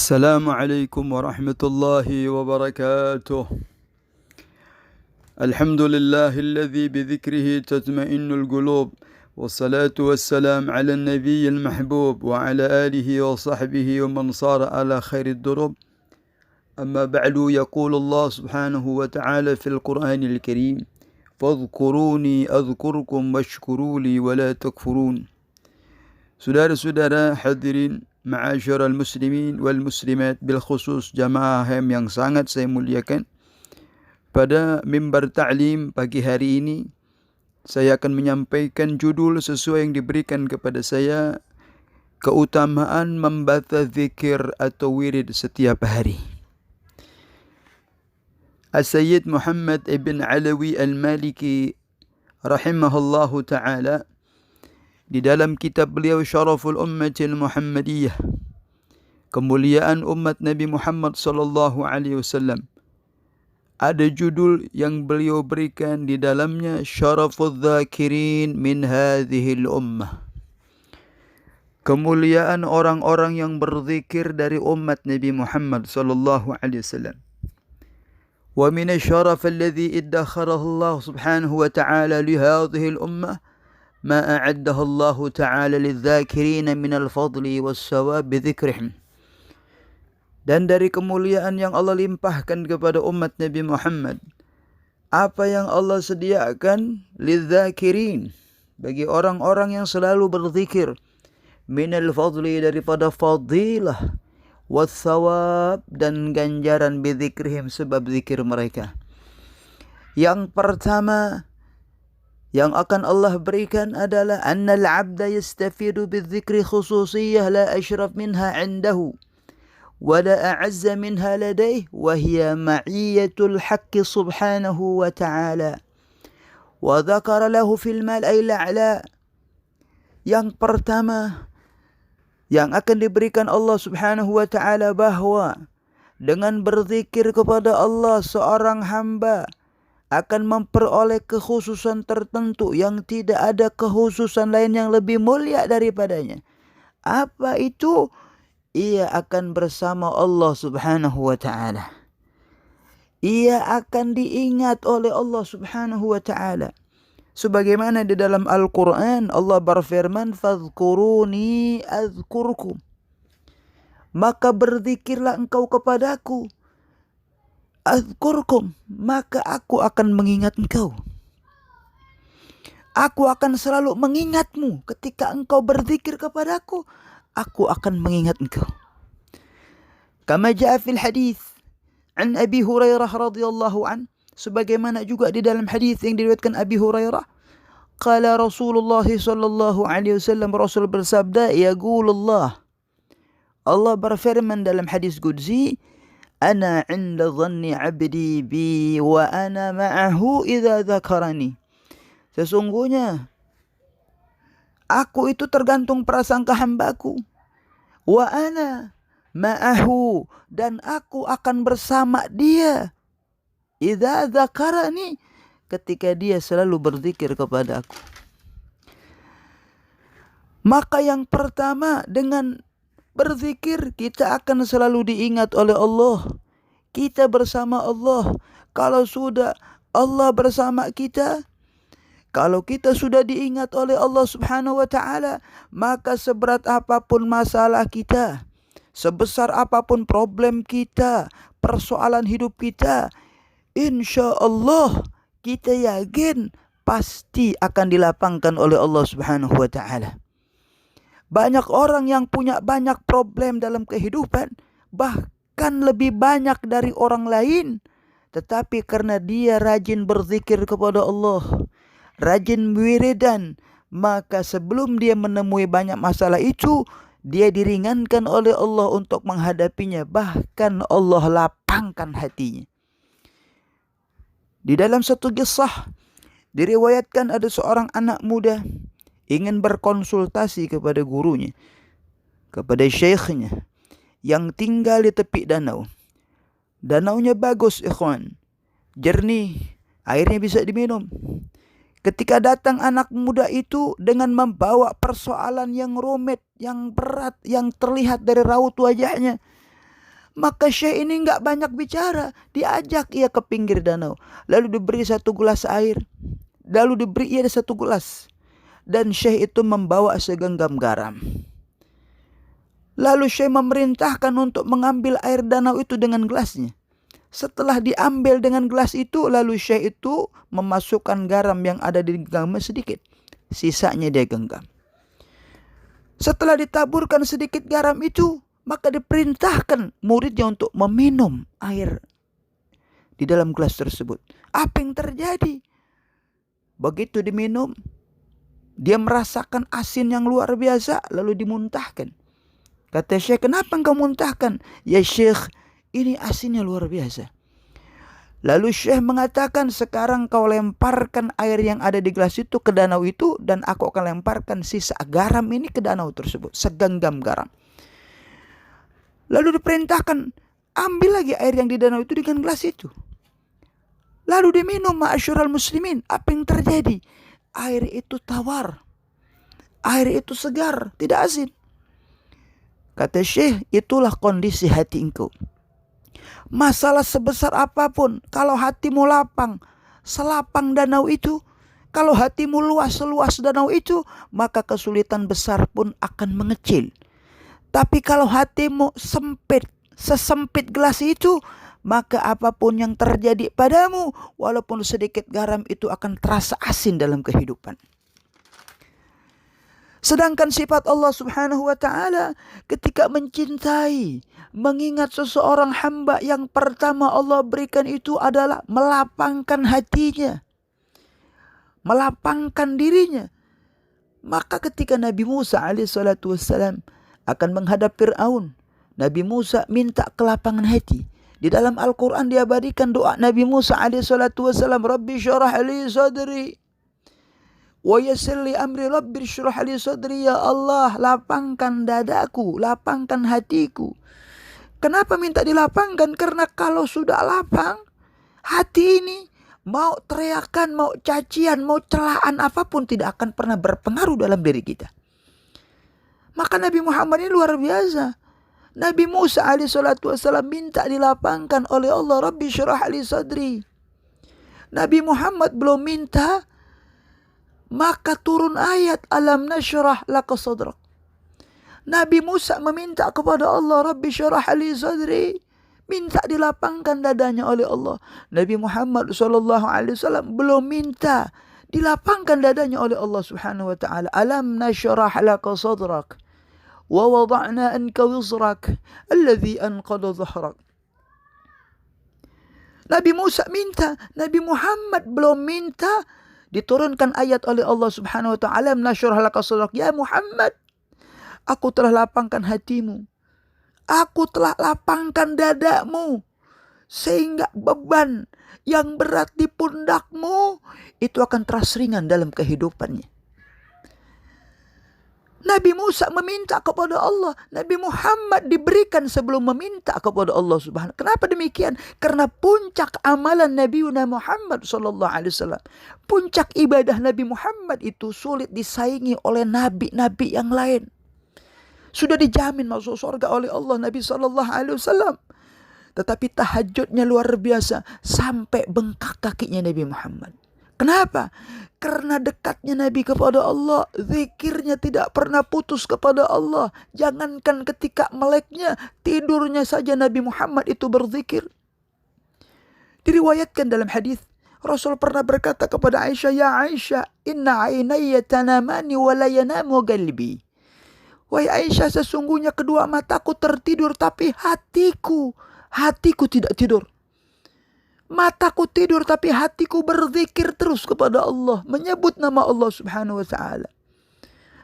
السلام عليكم ورحمة الله وبركاته. الحمد لله الذي بذكره تطمئن القلوب، والصلاة والسلام على النبي المحبوب وعلى آله وصحبه ومن صار على خير الدرب. أما بعد، يقول الله سبحانه وتعالى في القرآن الكريم: فاذكروني أذكركم واشكروا لي ولا تكفرون. Saudara-saudara hadirin ma'asyiral muslimin wal muslimat, bil khusus jamaah HEM yang sangat saya muliakan, pada mimbar ta'lim pagi hari ini saya akan menyampaikan judul sesuai yang diberikan kepada saya, keutamaan membaca zikir atau wirid setiap hari. As-Sayyid Muhammad ibn Alawi al-Maliki rahimahullahu ta'ala, di dalam kitab beliau Syaraful Ummatil Muhammadiyah, kemuliaan umat Nabi Muhammad sallallahu alaihi wasallam, ada judul yang beliau berikan di dalamnya, Syaraful Dzakirin min hadhil ummah, kemuliaan orang-orang yang berzikir dari umat Nabi Muhammad sallallahu alaihi wasallam. Wa min asy-syaraf alladhi iddakharahu Allah subhanahu wa ta'ala li hadhihi al-ummah ما أعده الله تعالى للذاكرين من الفضل والثواب بذكرهم. Dan dari kemuliaan yang Allah limpahkan kepada umat Nabi Muhammad, apa yang Allah sediakan lidzakirin, bagi orang-orang yang selalu berzikir, minal fadli, daripada fadilah, wathawab, dan ganjaran bidzikrihim, sebab zikir mereka. Yang pertama yang akan Allah berikan adalah annal abda yastafidu bidzikri khususiyah la ashraf minha indahu wa la a'azza minha ladayh, wa hiya ma'iyatul haqqi subhanahu wa ta'ala wa dzakara lahu fil mala'il a'la. Yang pertama yang akan diberikan Allah subhanahu wa ta'ala, bahwa dengan berzikir kepada Allah seorang hamba akan memperoleh kekhususan tertentu yang tidak ada kekhususan lain yang lebih mulia daripadanya. Apa itu? Ia akan bersama Allah subhanahu wa ta'ala. Ia akan diingat oleh Allah subhanahu wa ta'ala. Sebagaimana di dalam Al-Quran Allah berfirman, fadhkuruni azkurkum, maka berzikirlah engkau kepadaku, azkurkum, maka aku akan mengingat engkau. Aku akan selalu mengingatmu. Ketika engkau berzikir kepadaku, aku akan mengingat engkau. Kama jaa fil hadis an Abi Hurairah radhiyallahu an, sebagaimana juga di dalam hadis yang diriwayatkan Abi Hurairah, qala Rasulullah sallallahu alaihi wasallam, Rasul bersabda, yaqulullah, Allah berfirman dalam hadis qudsi, Ana 'inda dhanni 'abdi bi wa ana ma'ahu idza dzakarani. Sesungguhnya aku itu tergantung prasangka hambaku. Wa ana ma'ahu, dan aku akan bersama dia. Idza dzakarani, ketika dia selalu berzikir kepada aku. Maka yang pertama, dengan berzikir kita akan selalu diingat oleh Allah. Kita bersama Allah. Kalau sudah Allah bersama kita, kalau kita sudah diingat oleh Allah subhanahu wa ta'ala, maka seberat apapun masalah kita, sebesar apapun problem kita, persoalan hidup kita, insya Allah kita yakin pasti akan dilapangkan oleh Allah subhanahu wa ta'ala. Banyak orang yang punya banyak problem dalam kehidupan, bahkan lebih banyak dari orang lain. Tetapi karena dia rajin berzikir kepada Allah, rajin wiridan, maka sebelum dia menemui banyak masalah itu, dia diringankan oleh Allah untuk menghadapinya. Bahkan Allah lapangkan hatinya. Di dalam satu kisah diriwayatkan ada seorang anak muda ingin berkonsultasi kepada gurunya, kepada syekhnya yang tinggal di tepi danau. Danaunya bagus, ikhwan, jernih, airnya bisa diminum. Ketika datang anak muda itu dengan membawa persoalan yang rumit, yang berat, yang terlihat dari raut wajahnya, Maka Syekh ini nggak banyak bicara. Diajak ia ke pinggir danau. Lalu diberi satu gelas air. Lalu diberi ia satu gelas. Dan Syekh itu membawa segenggam garam. Lalu Syekh memerintahkan untuk mengambil air danau itu dengan gelasnya. Setelah diambil dengan gelas itu, lalu Syekh itu memasukkan garam yang ada di genggamnya sedikit. Sisanya dia genggam. Setelah ditaburkan sedikit garam itu, maka diperintahkan muridnya untuk meminum air di dalam gelas tersebut. Apa yang terjadi? Begitu diminum, dia merasakan asin yang luar biasa, lalu dimuntahkan. Kata Syekh, kenapa engkau muntahkan? Ya Syekh, ini asinnya luar biasa. Lalu Syekh mengatakan, sekarang kau lemparkan air yang ada di gelas itu ke danau itu, dan aku akan lemparkan sisa garam ini ke danau tersebut. Segenggam garam. Lalu diperintahkan, ambil lagi air yang di danau itu dengan gelas itu. Lalu diminum, ma'asyiral muslimin. Apa yang terjadi? Air itu tawar. Air itu segar, tidak asin. Kata Syekh, itulah kondisi hati engkau. Masalah sebesar apapun, kalau hatimu lapang, selapang danau itu, kalau hatimu luas seluas danau itu, maka kesulitan besar pun akan mengecil. Tapi kalau hatimu sempit, sesempit gelas itu, maka apapun yang terjadi padamu, walaupun sedikit garam itu akan terasa asin dalam kehidupan. Sedangkan sifat Allah subhanahu wa ta'ala ketika mencintai, mengingat seseorang hamba, yang pertama Allah berikan itu adalah melapangkan hatinya, melapangkan dirinya. Maka ketika Nabi Musa alaihissalatu wassalam akan menghadap Fir'aun, Nabi Musa minta kelapangan hati. Di dalam Al-Quran diabadikan doa Nabi Musa alaihissalatu wassalam, Rabbi syarah li sadri wa yassir li amri, Rabbi syarah li sadri, ya Allah lapangkan dadaku, lapangkan hatiku. Kenapa minta dilapangkan? Karena kalau sudah lapang hati ini, mau teriakan, mau cacian, mau celaan apapun tidak akan pernah berpengaruh dalam diri kita. Maka Nabi Muhammad ini luar biasa. Nabi Musa alaihissalatu wassalam minta dilapangkan oleh Allah, Rabbi syarah li sadri. Nabi Muhammad belum minta, maka turun ayat alam nasyrah laka sadrak. Nabi Musa meminta kepada Allah, Rabbi syarah li sadri, minta dilapangkan dadanya oleh Allah. Nabi Muhammad SAW belum minta, dilapangkan dadanya oleh Allah subhanahu wa ta'ala. Alam nasyrah laka sadrak wa wada'na anka wizrak alladhi anqadha dhahrak. Nabi Musa minta, Nabi Muhammad belum minta, diturunkan ayat oleh Allah subhanahu wa ta'ala, alam nasyrah laka sadrak, ya Muhammad, aku telah lapangkan hatimu, aku telah lapangkan dadamu, sehingga beban yang berat di pundakmu itu akan terasa ringan dalam kehidupannya. Nabi Musa meminta kepada Allah, Nabi Muhammad diberikan sebelum meminta kepada Allah subhanahu. Kenapa demikian? Karena puncak amalan Nabi Muhammad SAW, puncak ibadah Nabi Muhammad itu sulit disaingi oleh nabi-nabi yang lain. Sudah dijamin masuk surga oleh Allah Nabi SAW. Tetapi tahajudnya luar biasa, sampai bengkak kakinya Nabi Muhammad. Kenapa? Karena dekatnya Nabi kepada Allah, zikirnya tidak pernah putus kepada Allah. Jangankan ketika meleknya, tidurnya saja Nabi Muhammad itu berzikir. Diriwayatkan dalam hadis, Rasul pernah berkata kepada Aisyah, ya Aisyah, inna ainayya tanamani wa la yanamu qalbi. Wahai Aisyah, sesungguhnya kedua mataku tertidur, tapi hatiku tidak tidur. Mataku tidur tapi hatiku berzikir terus kepada Allah, menyebut nama Allah subhanahu wa ta'ala.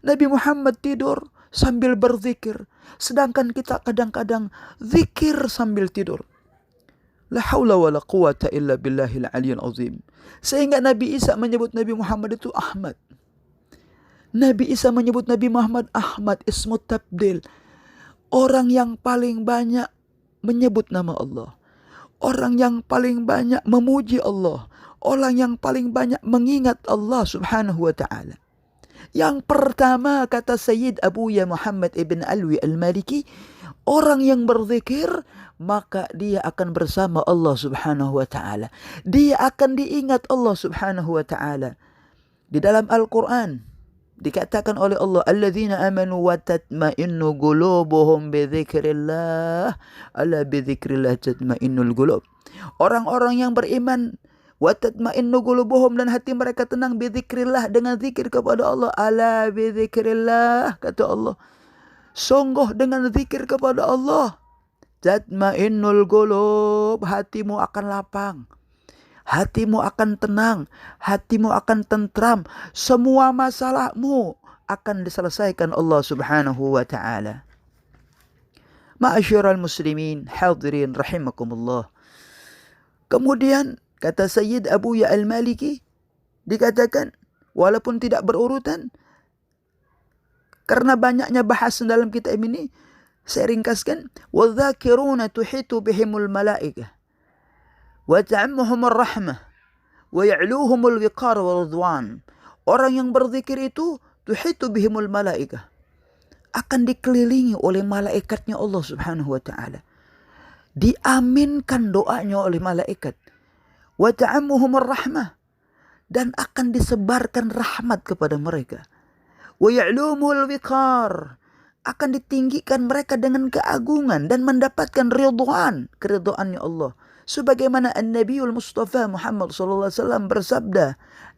Nabi Muhammad tidur sambil berzikir, sedangkan kita kadang-kadang zikir sambil tidur. La haula wa la quwata illa billahil aliyyil azim. Sehingga Nabi Isa menyebut Nabi Muhammad itu Ahmad. Nabi Isa menyebut Nabi Muhammad Ahmad, ismu tabdil, orang yang paling banyak menyebut nama Allah, orang yang paling banyak memuji Allah, orang yang paling banyak mengingat Allah subhanahu wa ta'ala. Yang pertama, kata Sayyid Abuya Muhammad ibn Alwi al-Maliki, Orang yang berzikir, maka dia akan bersama Allah Subhanahu wa taala. Dia akan diingat Allah Subhanahu wa taala. Di dalam Al-Qur'an dikatakan oleh Allah, alladzina amanu wa tatma'innu qulubuhum bi dzikrillah, ala bi dzikrillah tatma'innul qulub. Orang-orang yang beriman, wa tatma'innu qulubuhum, dan hati mereka tenang, bi dzikrillah, dengan zikir kepada Allah, ala bi dzikrillah, kata Allah, sungguh dengan zikir kepada Allah, tatma'innul qulub, hatimu akan lapang, hatimu akan tenang, hatimu akan tentram, semua masalahmu akan diselesaikan Allah Subhanahu wa taala. Ma'asyiral muslimin hadirin rahimakumullah. Kemudian kata Sayyid Abu Ya Al-Maliki, dikatakan walaupun tidak berurutan karena banyaknya bahasan dalam kitab ini, saya ringkaskan, wadzakiruna tuhitu bihimul malaikah wa ta'ammuhumur rahmah wa ya'luhumul wiqar wa ridwan. Orang yang berzikir itu tuhitu bihimul malaikah, akan dikelilingi oleh malaikatnya Allah Subhanahu wa taala. Diaminkan doanya oleh malaikat. Wa ta'ammuhumur rahmah, dan akan disebarkan rahmat kepada mereka. Wa ya'luhumul wiqar, akan ditinggikan mereka dengan keagungan dan mendapatkan ridwan, keridhaannya Allah. Sebagaimana An-Nabiyul Mustafa Muhammad sallallahu alaihi wasallam bersabda,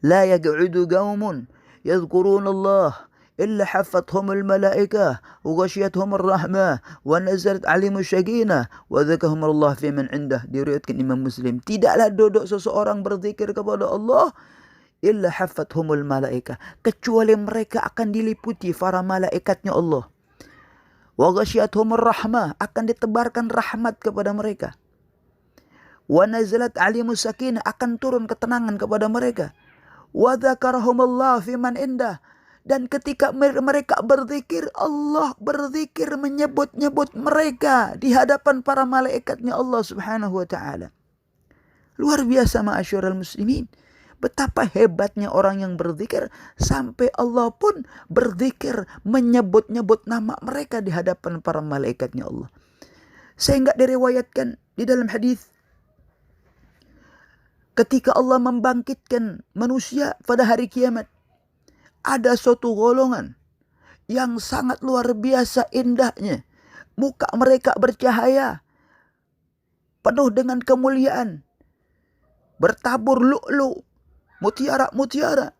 la yaq'udu qaumun yadhkuruna Allah illa haffathumul malaikah wa ghashiyatuhumur rahmah wa nazalat 'alaihimus sakinah wa dzakarahumullah fi man indah. Diriwayatkan Imam Muslim, tidaklah duduk seseorang berzikir kepada Allah illa haffathumul malaikah, kecuali mereka akan diliputi para malaikatnya Allah. Wa ghashiyatuhumur rahmah, akan ditebarkan rahmat kepada mereka. Wa nazalat 'alaihimus sakinah, akan turun ketenangan kepada mereka. Wa dzakarahumullah fi man indah, dan ketika mereka berzikir, Allah berzikir menyebut-nyebut mereka di hadapan para malaikatnya Allah Subhanahu wa taala. Luar biasa ma'asyiral muslimin. Betapa hebatnya orang yang berzikir sampai Allah pun berzikir menyebut-nyebut nama mereka di hadapan para malaikatnya Allah. Sehingga diriwayatkan di dalam hadis, ketika Allah membangkitkan manusia pada hari kiamat, ada suatu golongan yang sangat luar biasa indahnya. Muka mereka bercahaya, penuh dengan kemuliaan, bertabur lu'lu', mutiara-mutiara.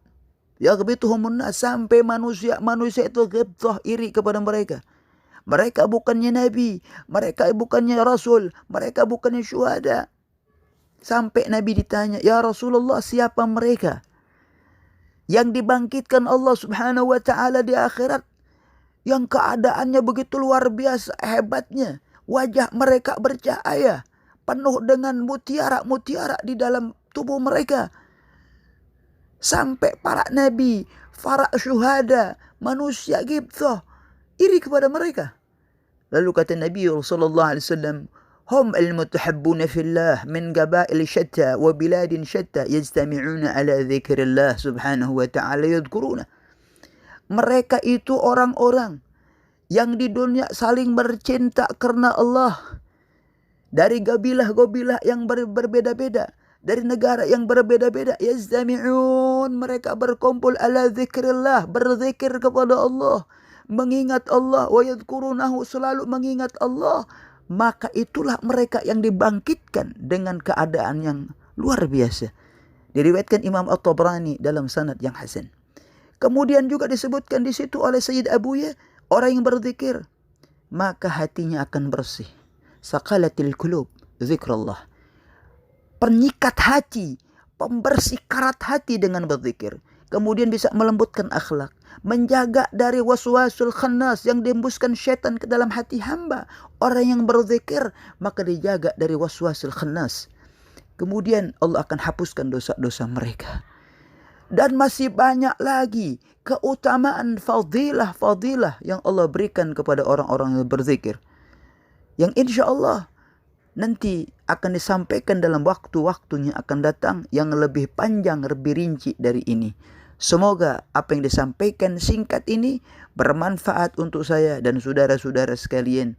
Yaghbituhumun nas, sampai manusia itu ghibthah, iri kepada mereka. Mereka bukannya nabi, mereka bukannya rasul, mereka bukannya syuhada. Sampai Nabi ditanya, ya Rasulullah, siapa mereka yang dibangkitkan Allah Subhanahu wa taala di akhirat, yang keadaannya begitu luar biasa hebatnya, wajah mereka bercahaya, penuh dengan mutiara-mutiara di dalam tubuh mereka. Sampai para nabi, para syuhada, manusia ghibthah, iri kepada mereka. Lalu kata Nabi sallallahu alaihi wasallam, hum al-mutahabbuna fillah min qabail syatta wa biladin syatta yajtami'una ala dzikrillah subhanahu wa ta'ala yadhkuruna. Mereka itu orang-orang yang di dunia saling bercinta karena Allah, dari kabilah-kabilah yang berbeda-beda, dari negara yang berbeda-beda. Yajtami'un, mereka berkumpul ala dzikrillah, berzikir kepada Allah, mengingat Allah, wa yadhkurunahu, selalu mengingat Allah. Maka itulah mereka yang dibangkitkan dengan keadaan yang luar biasa. Diriwayatkan Imam At-Tabrani dalam sanad yang hasan. Kemudian juga disebutkan di situ oleh Sayyid Abu Ya, orang yang berzikir maka hatinya akan bersih. Saqalatil qulub zikrullah. Penyikat hati, pembersih karat hati dengan berzikir. Kemudian bisa melembutkan akhlak, menjaga dari waswasul khannas yang dihembuskan syaitan ke dalam hati hamba. Orang yang berzikir maka dijaga dari waswasul khannas. Kemudian Allah akan hapuskan dosa-dosa mereka. Dan masih banyak lagi keutamaan fadilah-fadilah yang Allah berikan kepada orang-orang yang berzikir, yang insya Allah nanti akan disampaikan dalam waktu-waktunya akan datang yang lebih panjang, lebih rinci dari ini. Semoga apa yang disampaikan singkat ini bermanfaat untuk saya dan saudara-saudara sekalian.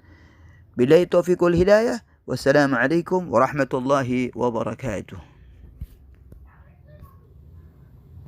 Billahi taufiq wal hidayah. Wassalamualaikum warahmatullahi wabarakatuh.